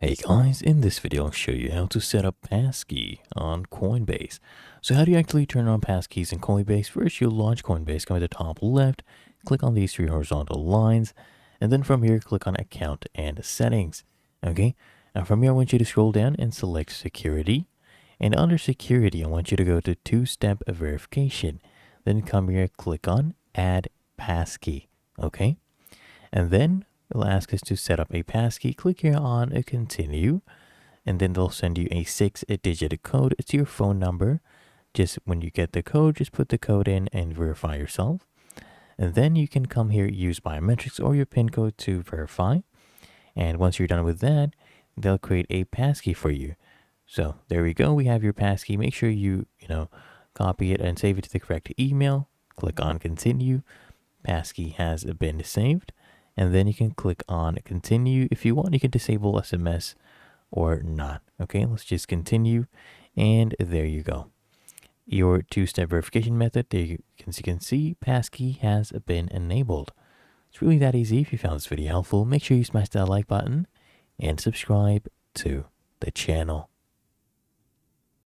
Hey guys, in this video I'll show you how to set up Passkey on Coinbase. So how do you actually turn on Passkeys in Coinbase? First you'll launch Coinbase, come to the top left, click on these three horizontal lines, and then from here click on Account and Settings. Okay, now from here I want you to scroll down and select Security. And under Security I want you to go to two-step verification. Then come here, click on Add Passkey. Okay, and then it'll ask us to set up a passkey. Click here on a continue, and then they'll send you a 6-digit code. It's your phone number. Just when you get the code, just put the code in and verify yourself. And then you can come here, use biometrics or your PIN code to verify. And once you're done with that, they'll create a passkey for you. So there we go. We have your passkey. Make sure you copy it and save it to the correct email. Click on continue. Passkey has been saved. And then you can click on continue. If you want, you can disable SMS or not. Okay, let's just continue. And there you go. Your two-step verification method, there you can see Passkey has been enabled. It's really that easy. If you found this video helpful, make sure you smash that like button and subscribe to the channel.